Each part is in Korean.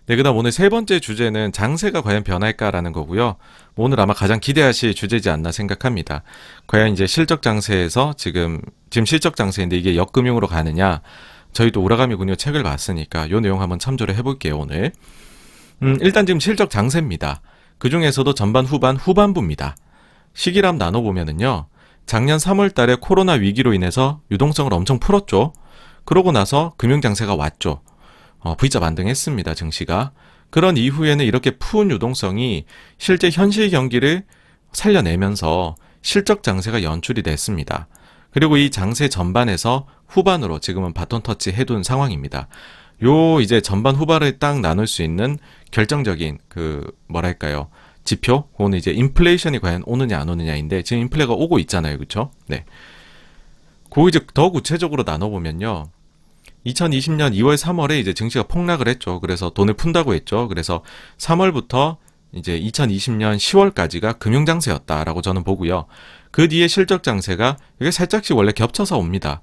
네, 그다음 오늘 세 번째 주제는 장세가 과연 변할까라는 거고요. 오늘 아마 가장 기대하실 주제지 않나 생각합니다. 과연 이제 실적 장세에서 지금 실적 장세인데 이게 역금융으로 가느냐? 저희도 우라가미 군요 책을 봤으니까 요 내용 한번 참조를 해볼게요, 오늘. 일단 지금 실적 장세입니다. 그 중에서도 전반 후반 후반부입니다. 시기람 나눠보면은요. 작년 3월 달에 코로나 위기로 인해서 유동성을 엄청 풀었죠. 그러고 나서 금융장세가 왔죠. V자 반등했습니다. 증시가. 그런 이후에는 이렇게 푸은 유동성이 실제 현실 경기를 살려내면서 실적 장세가 연출이 됐습니다. 그리고 이 장세 전반에서 후반으로 지금은 바톤 터치 해둔 상황입니다. 요 이제 전반 후반을 딱 나눌 수 있는 결정적인 지표, 그거는 이제 인플레이션이 과연 오느냐 안 오느냐인데 지금 인플레가 오고 있잖아요, 그렇죠? 네. 그거 이제 더 구체적으로 나눠보면요. 2020년 2월, 3월에 이제 증시가 폭락을 했죠. 그래서 돈을 푼다고 했죠. 그래서 3월부터 이제 2020년 10월까지가 금융장세였다라고 저는 보고요. 그 뒤에 실적 장세가 이게 살짝씩 원래 겹쳐서 옵니다.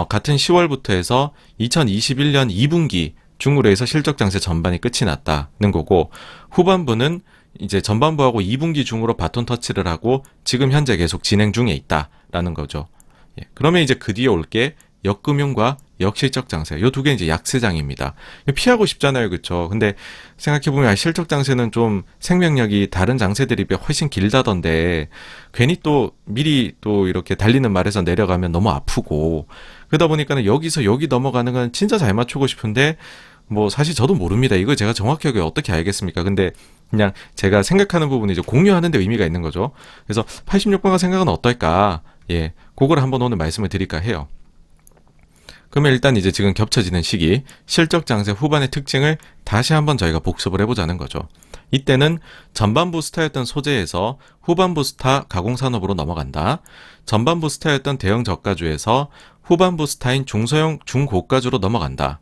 같은 10월부터 해서 2021년 2분기 중으로 해서 실적 장세 전반이 끝이 났다는 거고, 후반부는 이제 전반부하고 2분기 중으로 바톤 터치를 하고 지금 현재 계속 진행 중에 있다라는 거죠. 예, 그러면 이제 그 뒤에 올 게 역금융과 역실적 장세, 요 두 개 이제 약세장입니다. 피하고 싶잖아요, 그렇죠? 근데 생각해보면 실적 장세는 좀 생명력이 다른 장세들이 비해 훨씬 길다던데 괜히 또 미리 또 이렇게 달리는 말에서 내려가면 너무 아프고, 그러다 보니까는 여기서 여기 넘어가는 건 진짜 잘 맞추고 싶은데 뭐 사실 저도 모릅니다. 이걸 제가 정확하게 어떻게 알겠습니까? 근데 그냥 제가 생각하는 부분이 이제 공유하는 데 의미가 있는 거죠. 그래서 86번가 생각은 어떨까? 예, 그걸 한번 오늘 말씀을 드릴까 해요. 그러면 일단 이제 지금 겹쳐지는 시기, 실적 장세 후반의 특징을 다시 한번 저희가 복습을 해보자는 거죠. 이때는 전반부 스타였던 소재에서 후반부 스타 가공산업으로 넘어간다. 전반부 스타였던 대형 저가주에서 후반부 스타인 중소형 중고가주로 넘어간다.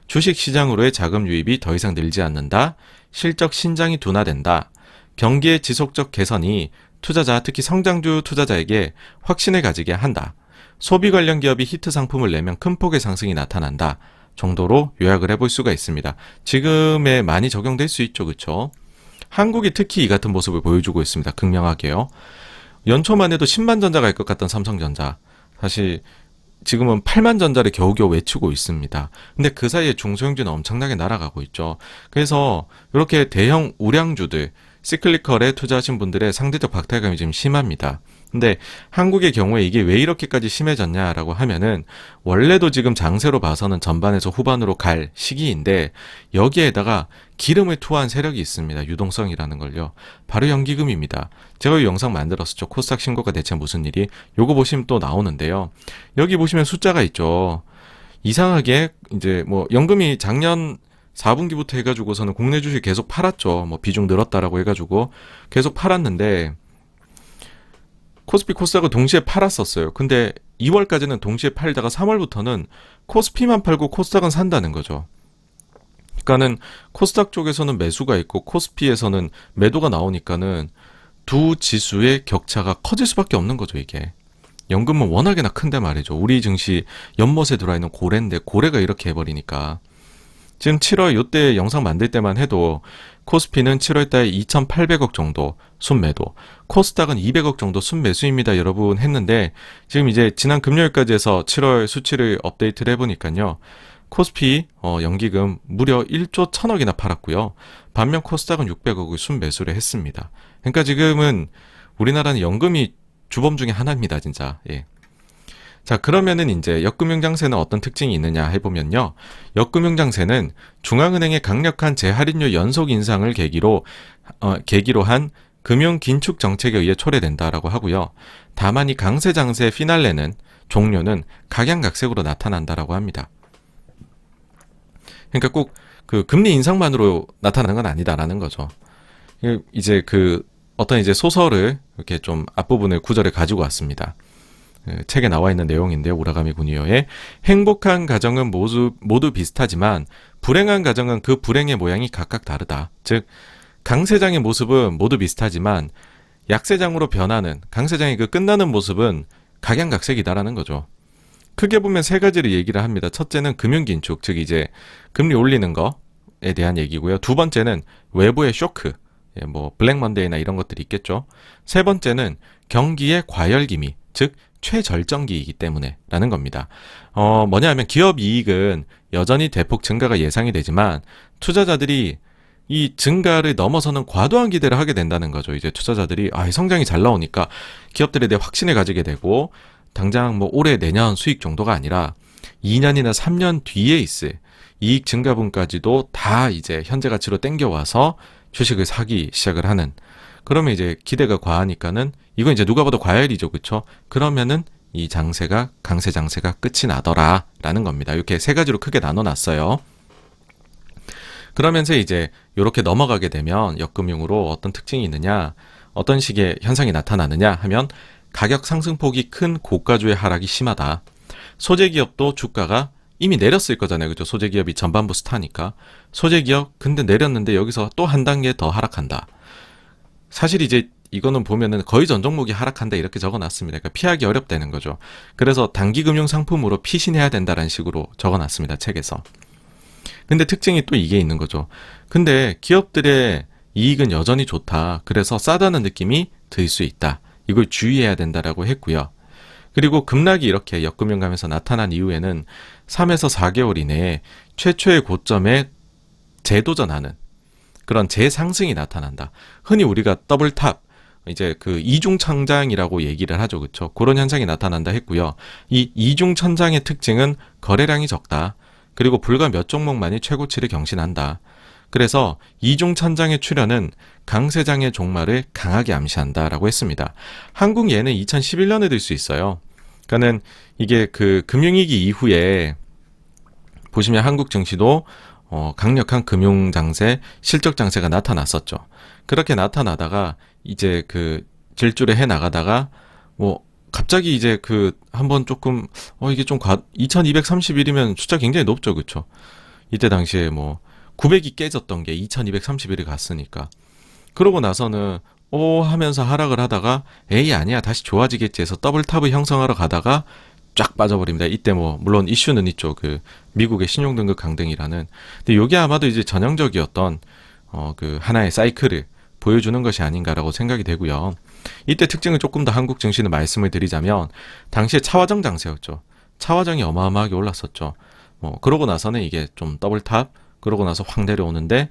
주식시장으로의 자금 유입이 더 이상 늘지 않는다. 실적 신장이 둔화된다. 경기의 지속적 개선이 투자자, 특히 성장주 투자자에게 확신을 가지게 한다. 소비 관련 기업이 히트 상품을 내면 큰 폭의 상승이 나타난다 정도로 요약을 해볼 수가 있습니다. 지금에 많이 적용될 수 있죠, 그렇죠? 한국이 특히 이 같은 모습을 보여주고 있습니다. 극명하게요. 연초만 해도 10만 전자 갈 것 같던 삼성전자, 사실 지금은 8만 전자를 겨우겨우 외치고 있습니다. 근데 그 사이에 중소형주는 엄청나게 날아가고 있죠. 그래서 이렇게 대형 우량주들, 시클리컬에 투자하신 분들의 상대적 박탈감이 지금 심합니다. 근데 한국의 경우에 이게 왜 이렇게까지 심해졌냐라고 하면은 원래도 지금 장세로 봐서는 전반에서 후반으로 갈 시기인데 여기에다가 기름을 투하한 세력이 있습니다. 유동성이라는 걸요. 바로 연기금입니다. 제가 이 영상 만들었었죠. 코스닥 신고가 대체 무슨 일이? 요거 보시면 또 나오는데요. 여기 보시면 숫자가 있죠. 이상하게 이제 뭐 연금이 작년 4분기부터 해가지고서는 국내 주식 계속 팔았죠. 뭐 비중 늘었다라고 해가지고 계속 팔았는데 코스피 코스닥을 동시에 팔았었어요. 근데 2월까지는 동시에 팔다가 3월부터는 코스피만 팔고 코스닥은 산다는 거죠. 그러니까는 코스닥 쪽에서는 매수가 있고 코스피에서는 매도가 나오니까는 두 지수의 격차가 커질 수밖에 없는 거죠, 이게. 연금은 워낙에나 큰데 말이죠. 우리 증시 연못에 들어있는 고래인데 고래가 이렇게 해버리니까. 지금 7월 요때 영상 만들 때만 해도 코스피는 7월달에 2,800억 정도 순매도, 코스닥은 200억 정도 순매수입니다, 여러분 했는데 지금 이제 지난 금요일까지 해서 7월 수치를 업데이트를 해보니까요. 코스피 연기금 무려 1조 1,000억이나 팔았고요. 반면 코스닥은 600억을 순매수를 했습니다. 그러니까 지금은 우리나라는 연금이 주범 중에 하나입니다, 진짜. 예. 자, 그러면은 이제 역금융장세는 어떤 특징이 있느냐 해보면요. 역금융장세는 중앙은행의 강력한 재할인율 연속 인상을 계기로 한 금융 긴축 정책에 의해 초래된다라고 하고요. 다만 이 강세장세 피날레는 종료는 각양각색으로 나타난다라고 합니다. 그러니까 꼭 그 금리 인상만으로 나타나는 건 아니다라는 거죠. 이제 어떤 이제 소설을 이렇게 좀 앞부분을 구절을 가지고 왔습니다. 책에 나와 있는 내용인데요. 우라가미 군이어의 행복한 가정은 모두 비슷하지만 불행한 가정은 그 불행의 모양이 각각 다르다. 즉 강세장의 모습은 모두 비슷하지만 약세장으로 변하는, 강세장의 그 끝나는 모습은 각양각색이다라는 거죠. 크게 보면 세 가지를 얘기를 합니다. 첫째는 금융긴축, 즉 이제 금리 올리는 거, 증가에 대한 얘기고요. 두 번째는 외부의 쇼크, 뭐 블랙 먼데이나 이런 것들이 있겠죠. 세 번째는 경기의 과열기미, 즉 최절정기이기 때문에라는 겁니다. 뭐냐 하면 기업 이익은 여전히 대폭 증가가 예상이 되지만 투자자들이 이 증가를 넘어서는 과도한 기대를 하게 된다는 거죠. 이제 투자자들이 성장이 잘 나오니까 기업들에 대해 확신을 가지게 되고 당장 뭐 올해 내년 수익 정도가 아니라 2년이나 3년 뒤에 있을 이익 증가분까지도 다 이제 현재 가치로 땡겨와서 주식을 사기 시작을 하는. 그러면 이제 기대가 과하니까는 이건 이제 누가 봐도 과열이죠, 그렇죠? 그러면은 이 장세가 강세 장세가 끝이 나더라라는 겁니다. 이렇게 세 가지로 크게 나눠놨어요. 그러면서 이제 이렇게 넘어가게 되면 역금융으로 어떤 특징이 있느냐, 어떤 식의 현상이 나타나느냐 하면 가격 상승폭이 큰 고가주의 하락이 심하다. 소재 기업도 주가가 이미 내렸을 거잖아요. 그죠? 소재 기업이 전반부 스타니까. 소재 기업 근데 내렸는데 여기서 또 한 단계 더 하락한다. 사실 이제 이거는 보면은 거의 전 종목이 하락한다 이렇게 적어놨습니다. 그러니까 피하기 어렵다는 거죠. 그래서 단기 금융 상품으로 피신해야 된다라는 식으로 적어놨습니다. 책에서. 근데 특징이 또 이게 있는 거죠. 근데 기업들의 이익은 여전히 좋다. 그래서 싸다는 느낌이 들 수 있다. 이걸 주의해야 된다라고 했고요. 그리고 급락이 이렇게 역금융 가면서 나타난 이후에는 3에서 4개월 이내에 최초의 고점에 재도전하는 그런 재상승이 나타난다. 흔히 우리가 더블탑, 이제 그 이중 천장이라고 얘기를 하죠. 그렇죠? 그런 현상이 나타난다 했고요. 이 이중 천장의 특징은 거래량이 적다. 그리고 불과 몇 종목만이 최고치를 경신한다. 그래서 이중 천장의 출현은 강세장의 종말을 강하게 암시한다라고 했습니다. 한국 예는 2011년에 들 수 있어요. 그러니까는 이게 그 금융위기 이후에 보시면 한국 증시도 강력한 금융 장세, 실적 장세가 나타났었죠. 그렇게 나타나다가 이제 그 질주를 해 나가다가 뭐 갑자기 이제 그 한번 조금 이게 좀 2231이면 숫자 굉장히 높죠. 그렇죠? 이때 당시에 뭐 900이 깨졌던 게 2231이 갔으니까. 그러고 나서는 하면서 하락을 하다가 에이 아니야 다시 좋아지겠지 해서 더블탑을 형성하러 가다가 쫙 빠져버립니다. 이때 뭐 물론 이슈는 있죠. 그 미국의 신용등급 강등이라는. 근데 이게 아마도 이제 전형적이었던 그 하나의 사이클을 보여주는 것이 아닌가라고 생각이 되고요. 이때 특징을 조금 더 한국 증시는 말씀을 드리자면 당시에 차화정 장세였죠. 차화정이 어마어마하게 올랐었죠. 그러고 나서는 이게 좀 더블탑, 그러고 나서 확 내려오는데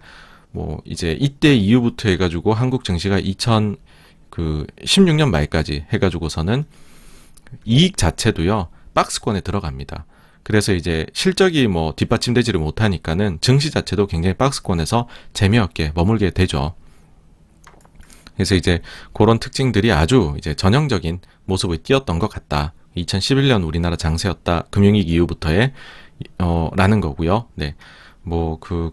뭐 이제 이때 이후부터 해가지고 한국 증시가 2016년 말까지 해가지고서는 이익 자체도요 박스권에 들어갑니다. 그래서 이제 실적이 뭐 뒷받침되지를 못하니까는 증시 자체도 굉장히 박스권에서 재미없게 머물게 되죠. 그래서 이제 그런 특징들이 아주 이제 전형적인 모습을 띄었던 것 같다. 2011년 우리나라 장세였다. 금융위기 이후부터의 라는 거고요. 네.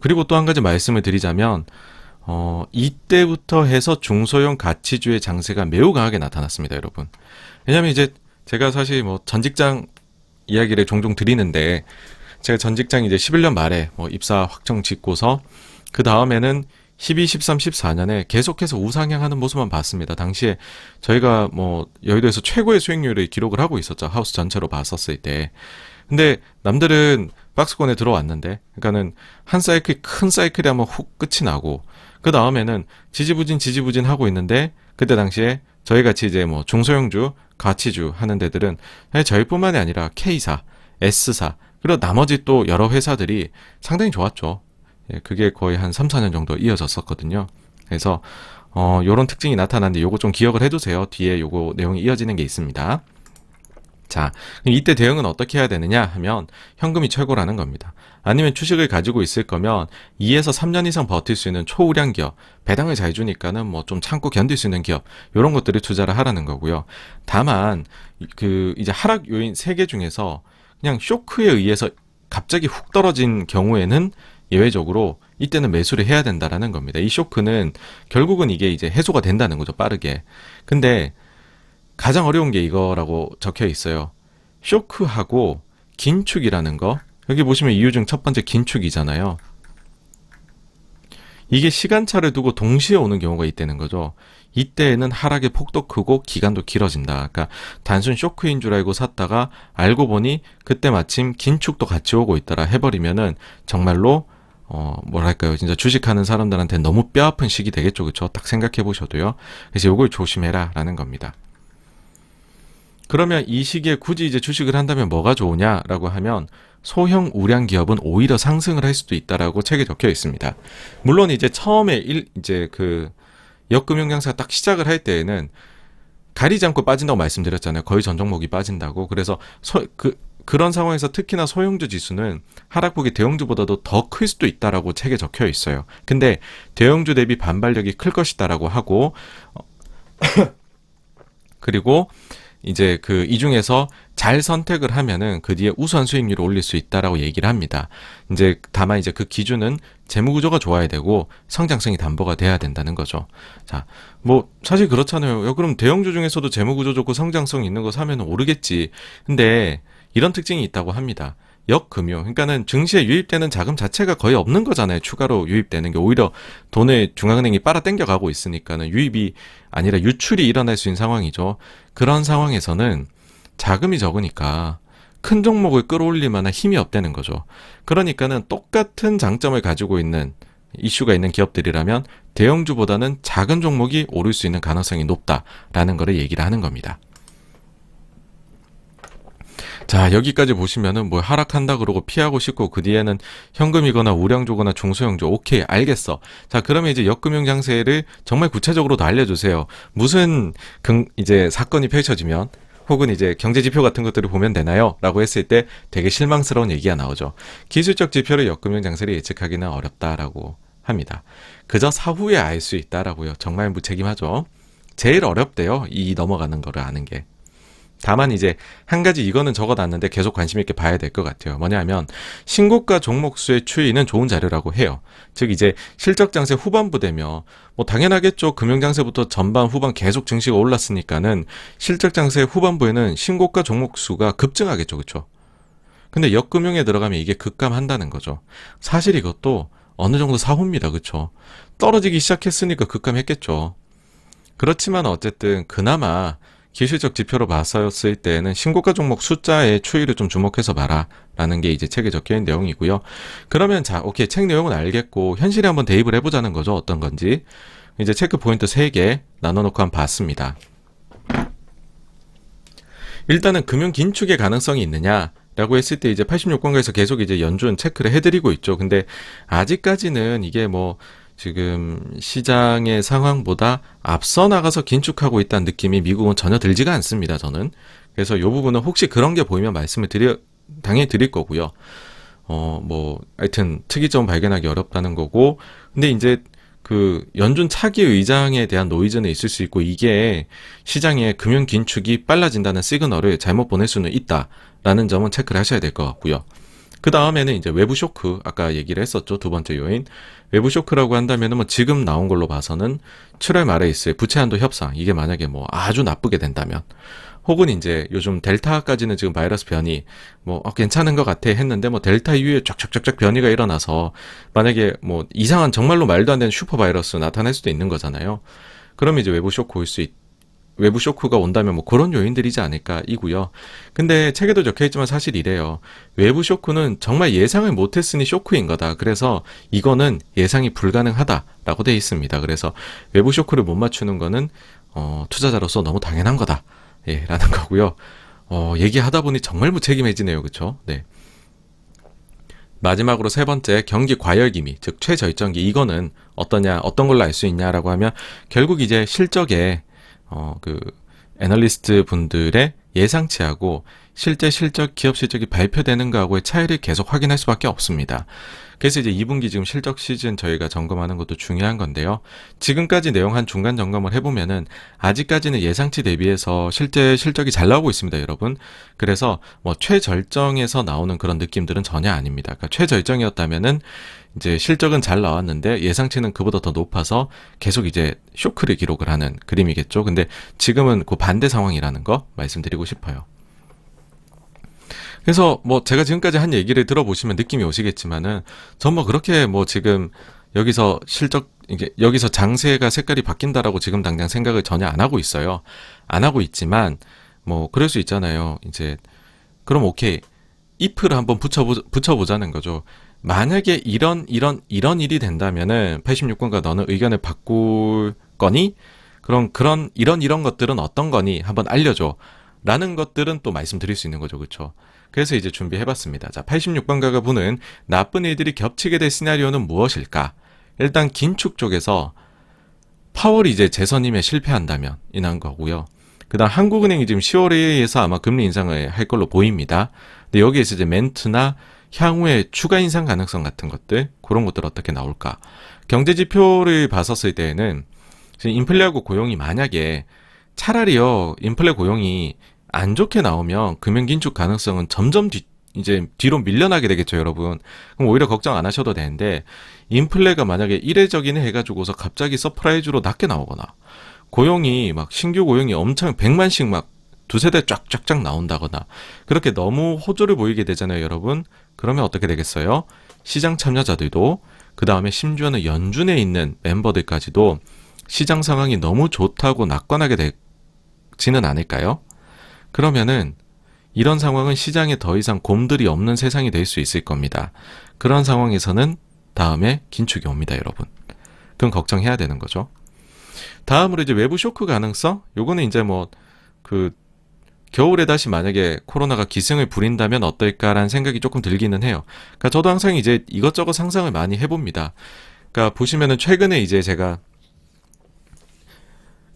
그리고 또 한 가지 말씀을 드리자면, 이때부터 해서 중소형 가치주의 장세가 매우 강하게 나타났습니다, 여러분. 왜냐면 이제 제가 사실 뭐 전직장 이야기를 종종 드리는데, 제가 전직장 이제 11년 말에 입사 확정 짓고서, 그 다음에는 12, 13, 14년에 계속해서 우상향하는 모습만 봤습니다. 당시에 저희가 뭐 여의도에서 최고의 수익률을 기록을 하고 있었죠. 하우스 전체로 봤었을 때. 근데 남들은 박스권에 들어왔는데, 그러니까는 한 사이클, 큰 사이클이 한번 훅 끝이 나고, 그 다음에는 지지부진 하고 있는데, 그때 당시에 저희 같이 이제 뭐 중소형주, 가치주 하는 데들은 저희뿐만이 아니라 K사, S사, 그리고 나머지 또 여러 회사들이 상당히 좋았죠. 그게 거의 한 3, 4년 정도 이어졌었거든요. 그래서 요런 특징이 나타나는데 요거 좀 기억을 해두세요. 뒤에 요거 내용이 이어지는 게 있습니다. 자, 이때 대응은 어떻게 해야 되느냐 하면 현금이 최고라는 겁니다. 아니면 주식을 가지고 있을 거면 2에서 3년 이상 버틸 수 있는 초우량 기업, 배당을 잘 주니까는 뭐 좀 참고 견딜 수 있는 기업, 요런 것들을 투자를 하라는 거고요. 다만 그 이제 하락 요인 3개 중에서 그냥 쇼크에 의해서 갑자기 훅 떨어진 경우에는 예외적으로 이때는 매수를 해야 된다라는 겁니다. 이 쇼크는 결국은 이게 이제 해소가 된다는 거죠, 빠르게. 근데 가장 어려운 게 이거라고 적혀 있어요. 쇼크하고 긴축이라는 거. 여기 보시면 이유 중 첫 번째 긴축이잖아요. 이게 시간차를 두고 동시에 오는 경우가 있다는 거죠. 이때에는 하락의 폭도 크고 기간도 길어진다. 그러니까 단순 쇼크인 줄 알고 샀다가 알고 보니 그때 마침 긴축도 같이 오고 있더라 해버리면은 정말로 뭐랄까요. 진짜 주식하는 사람들한테 너무 뼈아픈 시기 되겠죠. 그쵸? 딱 생각해 보셔도요. 그래서 요걸 조심해라 라는 겁니다. 그러면 이 시기에 굳이 이제 주식을 한다면 뭐가 좋으냐라고 하면 소형 우량 기업은 오히려 상승을 할 수도 있다라고 책에 적혀 있습니다. 물론 이제 처음에 이제 그 역금융장사가 딱 시작을 할 때에는 가리지 않고 빠진다고 말씀드렸잖아요. 거의 전 종목이 빠진다고. 그래서 그런 상황에서 특히나 소형주 지수는 하락폭이 대형주보다도 더 클 수도 있다라고 책에 적혀 있어요. 근데 대형주 대비 반발력이 클 것이다라고 하고 그리고 이제 이 중에서 잘 선택을 하면은 그 뒤에 우수한 수익률을 올릴 수 있다라고 얘기를 합니다. 이제 다만 이제 그 기준은 재무 구조가 좋아야 되고 성장성이 담보가 돼야 된다는 거죠. 자, 뭐 사실 그렇잖아요. 야, 그럼 대형주 중에서도 재무 구조 좋고 성장성 있는 거 사면 오르겠지. 근데 이런 특징이 있다고 합니다. 역금융, 그러니까는 증시에 유입되는 자금 자체가 거의 없는 거잖아요. 추가로 유입되는 게 오히려 돈을 중앙은행이 빨아 당겨가고 있으니까는 유입이 아니라 유출이 일어날 수 있는 상황이죠. 그런 상황에서는 자금이 적으니까 큰 종목을 끌어올릴 만한 힘이 없다는 거죠. 그러니까는 똑같은 장점을 가지고 있는 이슈가 있는 기업들이라면 대형주보다는 작은 종목이 오를 수 있는 가능성이 높다라는 거를 얘기를 하는 겁니다. 자, 여기까지 보시면은 뭐 하락한다 그러고 피하고 싶고 그 뒤에는 현금이거나 우량주거나 중소형주. 오케이, 알겠어. 자, 그러면 이제 역금융 장세를 정말 구체적으로 더 알려주세요. 무슨 이제 사건이 펼쳐지면 혹은 이제 경제 지표 같은 것들을 보면 되나요? 라고 했을 때 되게 실망스러운 얘기가 나오죠. 기술적 지표를 역금융 장세를 예측하기는 어렵다라고 합니다. 그저 사후에 알 수 있다라고요. 정말 무책임하죠. 제일 어렵대요. 이 넘어가는 거를 아는 게. 다만 이제 한 가지 이거는 적어놨는데 계속 관심 있게 봐야 될 것 같아요. 뭐냐면 신고가 종목수의 추이는 좋은 자료라고 해요. 즉 이제 실적 장세 후반부 되면 뭐 당연하겠죠. 금융 장세부터 전반 후반 계속 증시가 올랐으니까는 실적 장세 후반부에는 신고가 종목수가 급증하겠죠. 그렇죠? 근데 역금융에 들어가면 이게 급감한다는 거죠. 사실 이것도 어느 정도 사후입니다. 그렇죠? 떨어지기 시작했으니까 급감했겠죠. 그렇지만 어쨌든 그나마 기술적 지표로 봤었을 때는 신고가 종목 숫자의 추이를 좀 주목해서 봐라 라는 게 이제 책에 적혀있는 내용이고요. 그러면 자, 오케이, 책 내용은 알겠고 현실에 한번 대입을 해보자는 거죠. 어떤 건지. 이제 체크 포인트 3개 나눠놓고 한번 봤습니다. 일단은 금융 긴축의 가능성이 있느냐 라고 했을 때 이제 86권가에서 계속 이제 연준 체크를 해드리고 있죠. 근데 아직까지는 이게 뭐 지금 시장의 상황보다 앞서 나가서 긴축하고 있다는 느낌이 미국은 전혀 들지가 않습니다. 저는. 그래서 이 부분은 혹시 그런 게 보이면 말씀을 당연히 드릴 거고요. 뭐 하여튼 특이점 발견하기 어렵다는 거고. 근데 이제 그 연준 차기 의장에 대한 노이즈는 있을 수 있고 이게 시장의 금융 긴축이 빨라진다는 시그널을 잘못 보낼 수는 있다라는 점은 체크를 하셔야 될 것 같고요. 그 다음에는 이제 외부 쇼크, 아까 얘기를 했었죠. 두 번째 요인. 외부 쇼크라고 한다면은 뭐 지금 나온 걸로 봐서는 7월 말에 있을 부채 한도 협상, 이게 만약에 뭐 아주 나쁘게 된다면, 혹은 이제 요즘 델타까지는 지금 바이러스 변이 뭐 괜찮은 것 같아 했는데 뭐 델타 이후에 쫙쫙쫙쫙 변이가 일어나서 만약에 뭐 이상한 정말로 말도 안 되는 슈퍼 바이러스 나타날 수도 있는 거잖아요. 그러면 이제 외부 쇼크가 온다면 뭐 그런 요인들이지 않을까 이고요. 근데 책에도 적혀있지만 사실 이래요. 외부 쇼크는 정말 예상을 못했으니 쇼크인 거다. 그래서 이거는 예상이 불가능하다라고 돼 있습니다. 그래서 외부 쇼크를 못 맞추는 거는 투자자로서 너무 당연한 거다. 예, 라는 거고요. 얘기하다 보니 정말 무책임해지네요. 그쵸? 네. 마지막으로 세 번째, 경기 과열기미, 즉 최저점기. 이거는 어떤 걸로 알 수 있냐라고 하면 결국 이제 실적에 애널리스트 분들의 예상치하고 실제 기업 실적이 발표되는 거하고의 차이를 계속 확인할 수밖에 없습니다. 그래서 이제 2분기 지금 실적 시즌 저희가 점검하는 것도 중요한 건데요. 지금까지 내용 한 중간 점검을 해보면은 아직까지는 예상치 대비해서 실제 실적이 잘 나오고 있습니다, 여러분. 그래서 뭐 최절정에서 나오는 그런 느낌들은 전혀 아닙니다. 그러니까 최절정이었다면은 이제 실적은 잘 나왔는데 예상치는 그보다 더 높아서 계속 이제 쇼크를 기록을 하는 그림이겠죠. 근데 지금은 그 반대 상황이라는 거 말씀드리고 싶어요. 그래서 뭐 제가 지금까지 한 얘기를 들어보시면 느낌이 오시겠지만은 전 뭐 그렇게 뭐 지금 여기서 여기서 장세가 색깔이 바뀐다라고 지금 당장 생각을 전혀 안 하고 있어요. 안 하고 있지만 뭐 그럴 수 있잖아요. 이제 그럼 오케이. if를 한번 붙여보자는 거죠. 만약에 이런 일이 된다면은 86번가 너는 의견을 바꿀 거니? 그럼 이런 것들은 어떤 거니? 한번 알려줘. 라는 것들은 또 말씀드릴 수 있는 거죠. 그쵸? 그래서 이제 준비해봤습니다. 자, 86번가가 보는 나쁜 일들이 겹치게 될 시나리오는 무엇일까? 일단 긴축 쪽에서 파월이 이제 재선임에 실패한다면 이난 거고요. 그 다음 한국은행이 지금 10월에서 아마 금리 인상을 할 걸로 보입니다. 근데 여기에서 이제 멘트나 향후에 추가 인상 가능성 같은 것들, 그런 것들 어떻게 나올까? 경제 지표를 봤었을 때에는 지금 인플레하고 고용이 만약에 차라리요, 인플레 고용이 안 좋게 나오면 금융 긴축 가능성은 점점 이제 뒤로 밀려나게 되겠죠, 여러분. 그럼 오히려 걱정 안 하셔도 되는데, 인플레가 만약에 이례적이네 해가지고서 갑자기 서프라이즈로 낮게 나오거나, 고용이 막 신규 고용이 엄청 100만씩 막 두세 대 쫙쫙쫙 나온다거나, 그렇게 너무 호조를 보이게 되잖아요, 여러분. 그러면 어떻게 되겠어요? 시장 참여자들도, 그 다음에 심지어는 연준에 있는 멤버들까지도 시장 상황이 너무 좋다고 낙관하게 되지는 않을까요? 그러면은 이런 상황은 시장에 더 이상 곰들이 없는 세상이 될 수 있을 겁니다. 그런 상황에서는 다음에 긴축이 옵니다, 여러분. 그건 걱정해야 되는 거죠. 다음으로 이제 외부 쇼크 가능성? 요거는 이제 겨울에 다시 만약에 코로나가 기승을 부린다면 어떨까라는 생각이 조금 들기는 해요. 그러니까 저도 항상 이제 이것저것 상상을 많이 해봅니다. 그러니까 보시면은 최근에 이제 제가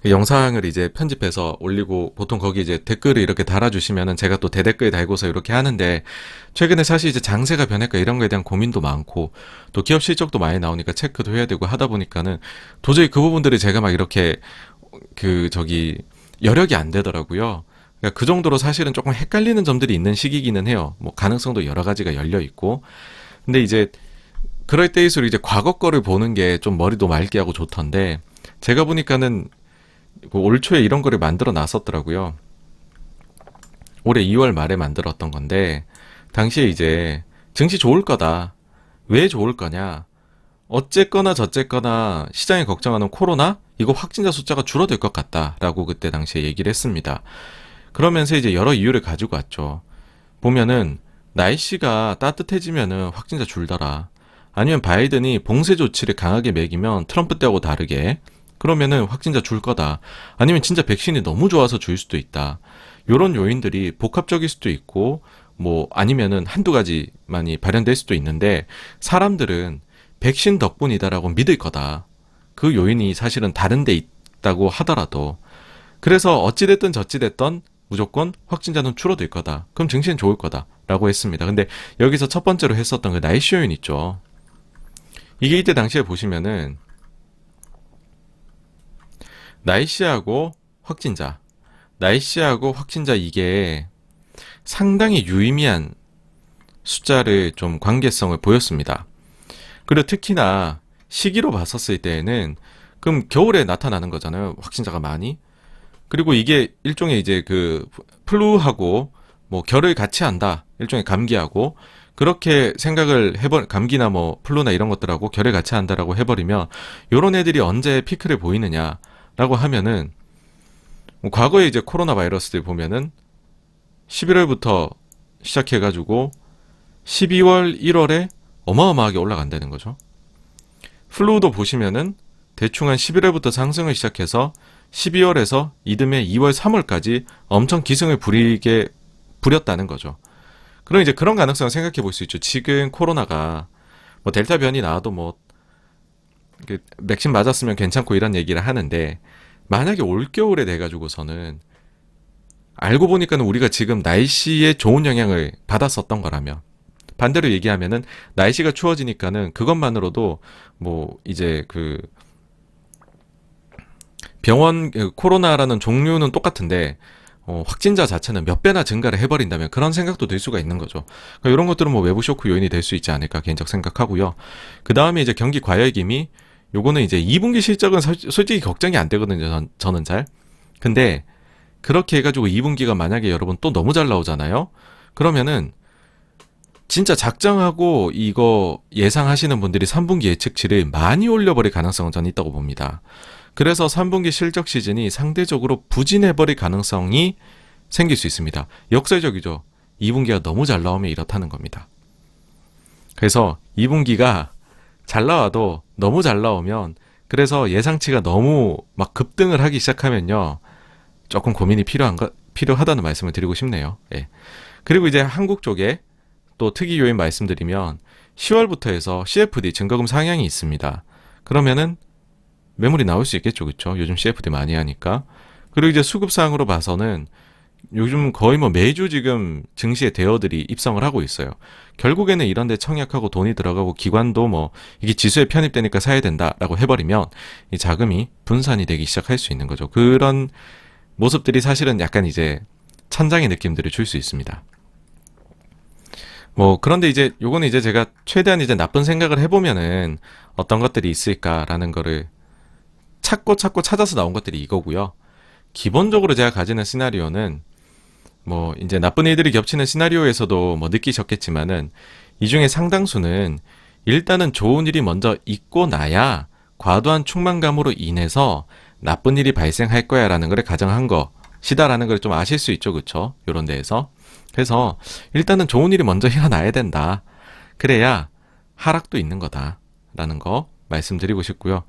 영상을 이제 편집해서 올리고 보통 거기 이제 댓글을 이렇게 달아주시면은 제가 또 대댓글 달고서 이렇게 하는데, 최근에 사실 이제 장세가 변할까 이런 거에 대한 고민도 많고 또 기업 실적도 많이 나오니까 체크도 해야 되고 하다 보니까는 도저히 그 부분들이 제가 막 이렇게 여력이 안 되더라고요. 그러니까 그 정도로 사실은 조금 헷갈리는 점들이 있는 시기기는 해요. 뭐 가능성도 여러 가지가 열려 있고. 근데 이제 그럴 때일수록 이제 과거 거를 보는 게 좀 머리도 맑게 하고 좋던데, 제가 보니까는 올 초에 이런 거를 만들어 놨었더라고요. 올해 2월 말에 만들었던 건데, 당시에 이제 증시 좋을 거다. 왜 좋을 거냐? 어쨌거나 저쨌거나 시장이 걱정하는 코로나? 이거 확진자 숫자가 줄어들 것 같다라고 그때 당시에 얘기를 했습니다. 그러면서 이제 여러 이유를 가지고 왔죠. 보면은 날씨가 따뜻해지면은 확진자 줄더라. 아니면 바이든이 봉쇄 조치를 강하게 매기면 트럼프 때하고 다르게 그러면은 확진자 줄 거다. 아니면 진짜 백신이 너무 좋아서 줄 수도 있다. 요런 요인들이 복합적일 수도 있고, 뭐 아니면은 한두 가지만이 발현될 수도 있는데, 사람들은 백신 덕분이다라고 믿을 거다. 그 요인이 사실은 다른 데 있다고 하더라도. 그래서 어찌됐든 저찌됐든 무조건 확진자는 줄어들 거다. 그럼 증시는 좋을 거다. 라고 했습니다. 근데 여기서 첫 번째로 했었던 그 날씨 요인 있죠. 이게 이때 당시에 보시면은 날씨하고 확진자 이게 상당히 유의미한 숫자를 좀 관계성을 보였습니다. 그리고 특히나 시기로 봤었을 때에는 그럼 겨울에 나타나는 거잖아요. 확진자가 많이. 그리고 이게 일종의 이제 플루하고 뭐 결을 같이 한다. 일종의 감기하고 그렇게 생각을 감기나 뭐 플루나 이런 것들하고 결을 같이 한다라고 해버리면 요런 애들이 언제 피크를 보이느냐 라고 하면은, 과거에 이제 코로나 바이러스들 보면은 11월부터 시작해가지고 12월, 1월에 어마어마하게 올라간다는 거죠. 플루도 보시면은 대충 한 11월부터 상승을 시작해서 12월에서 이듬해 2월, 3월까지 엄청 기승을 부렸다는 거죠. 그럼 이제 그런 가능성을 생각해 볼 수 있죠. 지금 코로나가 뭐 델타 변이 나와도 백신 맞았으면 괜찮고 이런 얘기를 하는데, 만약에 올겨울에 돼가지고서는 알고 보니까는 우리가 지금 날씨에 좋은 영향을 받았었던 거라면, 반대로 얘기하면은 날씨가 추워지니까는 그것만으로도 뭐 이제 병원 코로나라는 종류는 똑같은데 확진자 자체는 몇 배나 증가를 해버린다면 그런 생각도 들 수가 있는 거죠. 그러니까 이런 것들은 뭐 외부 쇼크 요인이 될 수 있지 않을까 개인적 생각하고요. 그 다음에 이제 경기 과열김이, 요거는 이제 2분기 실적은 솔직히 걱정이 안 되거든요. 저는 잘. 근데 그렇게 해가지고 2분기가 만약에 여러분 또 너무 잘 나오잖아요. 그러면은 진짜 작정하고 이거 예상하시는 분들이 3분기 예측치를 많이 올려버릴 가능성은 저는 있다고 봅니다. 그래서 3분기 실적 시즌이 상대적으로 부진해버릴 가능성이 생길 수 있습니다. 역설적이죠. 2분기가 너무 잘 나오면 이렇다는 겁니다. 그래서 2분기가 잘 나와도 너무 잘 나오면, 그래서 예상치가 너무 막 급등을 하기 시작하면요, 조금 고민이 필요하다는 말씀을 드리고 싶네요. 예. 그리고 이제 한국 쪽에 또 특이 요인 말씀드리면 10월부터 해서 CFD 증거금 상향이 있습니다. 그러면은 매물이 나올 수 있겠죠, 그렇죠? 요즘 CFD 많이 하니까. 그리고 이제 수급상으로 봐서는 요즘 거의 뭐 매주 지금 증시의 대어들이 입성을 하고 있어요. 결국에는 이런 데 청약하고 돈이 들어가고 기관도 뭐 이게 지수에 편입되니까 사야 된다라고 해버리면 이 자금이 분산이 되기 시작할 수 있는 거죠. 그런 모습들이 사실은 약간 이제 천장의 느낌들을 줄 수 있습니다. 뭐 그런데 이제 요거는 이제 제가 최대한 이제 나쁜 생각을 해보면은 어떤 것들이 있을까라는 거를 찾고 찾아서 나온 것들이 이거고요. 기본적으로 제가 가지는 시나리오는 뭐 이제 나쁜 일들이 겹치는 시나리오에서도 뭐 느끼셨겠지만은 이 중에 상당수는 일단은 좋은 일이 먼저 있고 나야 과도한 충만감으로 인해서 나쁜 일이 발생할 거야라는 걸 가정한 것이다라는 걸 좀 아실 수 있죠, 그쵸? 요런 데에서. 그래서 일단은 좋은 일이 먼저 일어나야 된다. 그래야 하락도 있는 거다라는 거 말씀드리고 싶고요.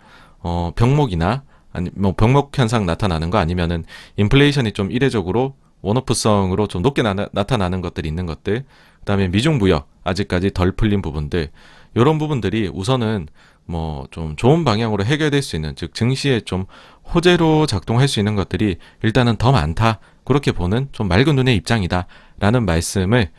병목이나 아니 뭐 병목 현상 나타나는 거 아니면은 인플레이션이 좀 이례적으로 원오프성으로 좀 높게 나타나는 것들이 있는 것들, 그다음에 미중 부역 아직까지 덜 풀린 부분들, 이런 부분들이 우선은 뭐 좀 좋은 방향으로 해결될 수 있는, 즉 증시에 좀 호재로 작동할 수 있는 것들이 일단은 더 많다, 그렇게 보는 좀 맑은 눈의 입장이다라는 말씀을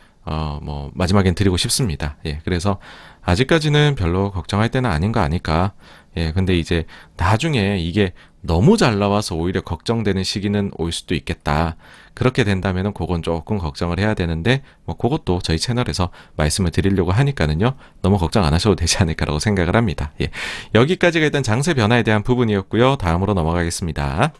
뭐 마지막엔 드리고 싶습니다. 예, 그래서 아직까지는 별로 걱정할 때는 아닌 거 아닐까. 예, 근데 이제 나중에 이게 너무 잘 나와서 오히려 걱정되는 시기는 올 수도 있겠다. 그렇게 된다면은 그건 조금 걱정을 해야 되는데, 뭐 그것도 저희 채널에서 말씀을 드리려고 하니까는요, 너무 걱정 안 하셔도 되지 않을까라고 생각을 합니다. 예, 여기까지가 일단 장세 변화에 대한 부분이었고요. 다음으로 넘어가겠습니다.